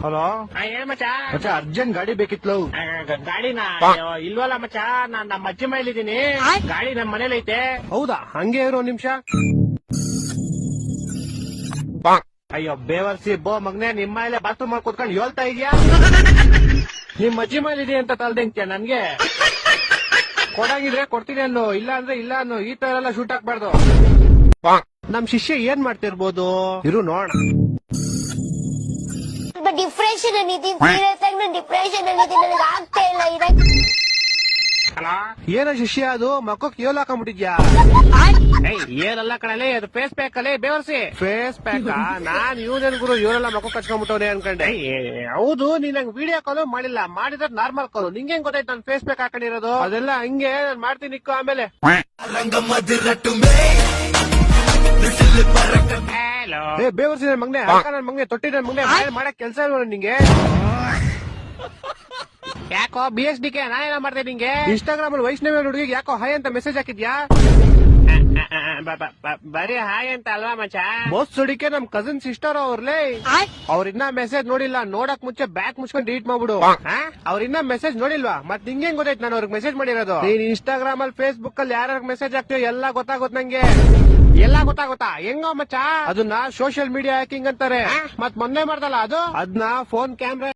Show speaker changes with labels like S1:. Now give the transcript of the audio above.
S1: Hello
S2: ಏನ್ ಮಚ್ಚ
S1: ಮಚ್ಚ ಅರ್ಜೆಂಟ್ ಗಾಡಿ ಬೇಕಿತ್ತು.
S2: ಗಾಡಿನ ಇಲ್ವಲ್ಲ ಮಚ್ಚ, ನಾನ್ ನಮ್ಮ ಅಜ್ಜಿ ಮನೇಲಿದ್ದೀನಿ. ಗಾಡಿ ನಮ್ ಮನೇಲಿ ಐತೆ.
S1: ಹೌದಾ? ಹಂಗೆ ಇರೋ ನಿಮಿಷ. ಅಯ್ಯೋ ಬೇವರ್ಸಿ ಬೋ ಮಗ್ನೆ, ನಿಮ್ಮ ಮೇಲೆ ಬಾತ್ರೂಮ್ ಮಾಡಿ ಕೂತ್ಕೊಂಡು ಹೇಳ್ತಾ ಇದೀಯಾ? ನಿಮ್ ಅಜ್ಜಿ ಮೇಲಿದೆ ಅಂತ ತಲ್ದಂತ್ಯ ನನ್ಗೆ. ಕೊಡಂಗಿದ್ರೆ ಕೊಡ್ತೀನಿ ಅನ್ನು, ಇಲ್ಲ ಅಂದ್ರೆ ಇಲ್ಲ ಅನ್ನು. ಈ ತರ ಎಲ್ಲ ಶೂಟ್ ಹಾಕ್ಬಾರ್ದು. ನಮ್ ಶಿಷ್ಯ ಏನ್ ಮಾಡ್ತಿರ್ಬೋದು ಇರು ನೋಡ.
S3: ಡಿಪ್ರೆಷನ್ ಅನ್ನಿದ್ದೀನಿ, ಸೀರಿಯಸ್ ಆಗಿ ನಾನು ಡಿಪ್ರೆಷನ್ ಅನ್ನಿದ್ದೀನಿ, ನನಗೆ ಆಗ್ತಾ ಇಲ್ಲ ಇದಕ್ಕೆ.
S1: ಏನ ಶಿಷ್ಯ ಅದು ಮಕ್ಕಕ್ ಏಲ್ ಹಾಕೊಂಡ್ಬಿಟ್ಟಿದ್ಯಾ? ಏನಲ್ಲ ಕಣಲೆ, ಅದು ಫೇಸ್ ಪ್ಯಾಕ್ ಅಲ್ಲೇ ಬೇವರ್ಸಿ. Face pack? ನಾನ್ ಇವನೇನ್ ಗುರು ಇವರೆಲ್ಲ ಮಕ್ಕ ಕಚ್ಕೊಂಡ್ಬಿಟ್ಟವ್ರೆ ಅನ್ಕೊಂಡೆ. ಹೌದು, ನೀನ್ ನಂಗೆ ವಿಡಿಯೋ ಕಾಲು ಮಾಡಿಲ್ಲ, ಮಾಡಿದ್ರೆ ನಾರ್ಮಲ್ ಕಾಲು. ನಿಂಗೆ ಗೊತ್ತಾಯ್ತು ನಾನು ಫೇಸ್ ಪ್ಯಾಕ್ ಹಾಕೊಂಡಿರೋದು? ಅದೆಲ್ಲ ಹಂಗೆ ನಾನ್ ಮಾಡ್ತೀನಿ ಇಕ್ಕು ಆಮೇಲೆ. ಏ ಬೇವರ್ಸಿ ನನ್ ಮಗನೆ, ನನ್ ಮಗನೆ, ತೊಟ್ಟಿ ನನ್ ಮಗನೆ, ಮಾಡಕ್ ಕೆಲ್ಸ ಇಲ್ವ ನಿಂಗೆ? ಯಾಕೋ BSDK ನಾನೇನ ಮಾಡ್ದೆ ನಿಂಗೆ? ಇನ್ಸ್ಟಾಗ್ರಾಮ್ ಅಲ್ಲಿ ವೈಷ್ಣವಿ ಹುಡುಗಿಗೆ ಯಾಕೋ ಹಾಯ್ ಅಂತ ಮೆಸೇಜ್ ಹಾಕಿದ್ಯಾ?
S2: ಬರೀ ಹಾಯ್ ಅಂತ ಅಲ್ವಾ ಮಚ್ಚ?
S1: ಮೋಸ್ಟ್ ಸುಡಿಕೆ ನಮ್ ಕಸಿನ್ ಸಿಸ್ಟರ್ ಅವ್ರಲೇ. ಅವ್ರಿನ್ನ ಮೆಸೇಜ್ ನೋಡಿಲ್ಲ, ನೋಡಕ್ ಮುಂಚೆ ಬ್ಯಾಕ್ ಮುಚ್ಕೊಂಡು ಡಿಲೀಟ್ ಮಾಡ್ಬಿಡು. ಅವ್ರಿನ್ನ ಮೆಸೇಜ್ ನೋಡಿಲ್ವಾ? ಮತ್ ನಿಂಗೆ ಗೊತ್ತಾಯ್ತು ನಾನು ಅವ್ರಿಗೆ ಮೆಸೇಜ್ ಮಾಡಿರೋದು? ನೀನ್ ಇನ್ಸ್ಟಾಗ್ರಾಮ್ ಅಲ್ಲಿ ಫೇಸ್ಬುಕ್ ಅಲ್ಲಿ ಯಾರ್ಯಾರ ಮೆಸೇಜ್ ಹಾಕ್ತೀಯೋ ಎಲ್ಲ ಗೊತ್ತಾಗುತ್ತೆ ನಂಗೆ. ಎಲ್ಲ ಗೊತ್ತಾಗುತ್ತಾ? ಹೆಂಗೋ ಮಚ್ಚ? ಅದನ್ನ ಸೋಷಿಯಲ್ ಮೀಡಿಯಾ ಹ್ಯಾಕಿಂಗ್ ಅಂತಾರೆ. ಮತ್ ಮೊನ್ನೆ ಮಾಡ್ದಲ್ಲ ಅದು, ಅದನ್ನ ಫೋನ್ ಕ್ಯಾಮ್ರಾ